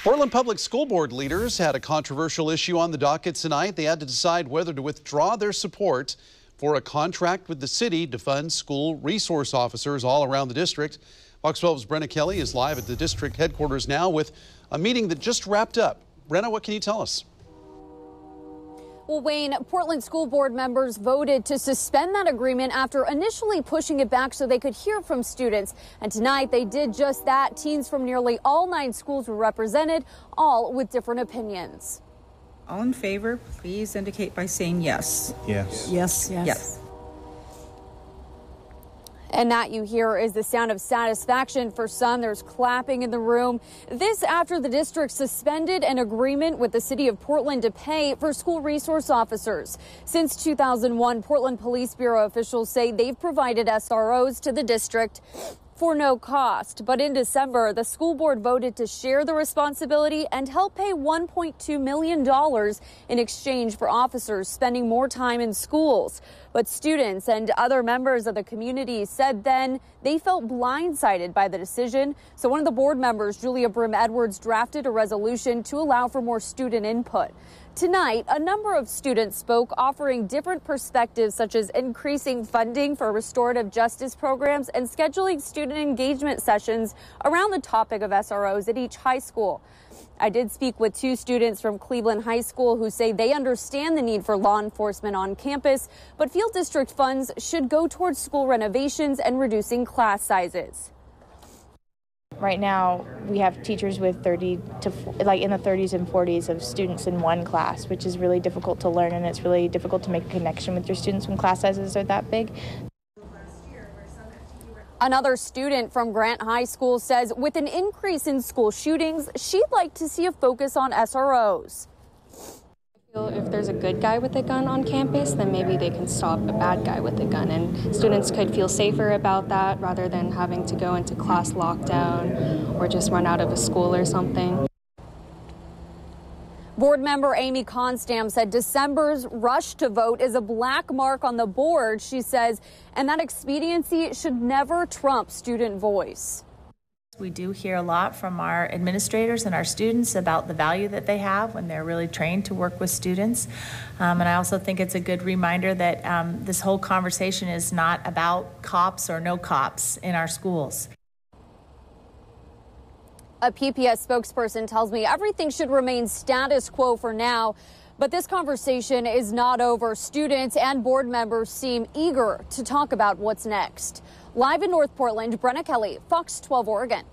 Portland Public School Board leaders had a controversial issue on the docket tonight. They had to decide whether to withdraw their support for a contract with the city to fund school resource officers all around the district. Fox 12's Brenna Kelly is live at the district headquarters now with a meeting that just wrapped up. Brenna, what can you tell us? Well, Wayne, Portland School Board members voted to suspend that agreement after initially pushing it back so they could hear from students. And tonight they did just that. Teens from nearly all 9 schools were represented, all with different opinions. All in favor, please indicate by saying yes. Yes. Yes. Yes. Yes. And that you hear is the sound of satisfaction for some. There's clapping in the room. This after the district suspended an agreement with the city of Portland to pay for school resource officers. Since 2001, Portland Police Bureau officials say they've provided SROs to the district for no cost. But in December, the school board voted to share the responsibility and help pay $1.2 million in exchange for officers spending more time in schools. But students and other members of the community said then they felt blindsided by the decision. So one of the board members, Julia Brim Edwards, drafted a resolution to allow for more student input. Tonight, a number of students spoke, offering different perspectives, such as increasing funding for restorative justice programs and scheduling student engagement sessions around the topic of SROs at each high school. I did speak with 2 students from Cleveland High School who say they understand the need for law enforcement on campus, but feel district funds should go towards school renovations and reducing class sizes. Right now, we have teachers with 30 to in the 30s and 40s of students in one class, which is really difficult to learn, and it's really difficult to make a connection with your students when class sizes are that big. Another student from Grant High School says with an increase in school shootings, she'd like to see a focus on SROs. If there's a good guy with a gun on campus, then maybe they can stop a bad guy with a gun, and students could feel safer about that rather than having to go into class lockdown or just run out of a school or something. Board member Amy Constam said December's rush to vote is a black mark on the board, she says, and that expediency should never trump student voice. We do hear a lot from our administrators and our students about the value that they have when they're really trained to work with students. And I also think it's a good reminder that this whole conversation is not about cops or no cops in our schools. A PPS spokesperson tells me everything should remain status quo for now, but this conversation is not over. Students and board members seem eager to talk about what's next. Live in North Portland, Brenna Kelly, Fox 12 Oregon.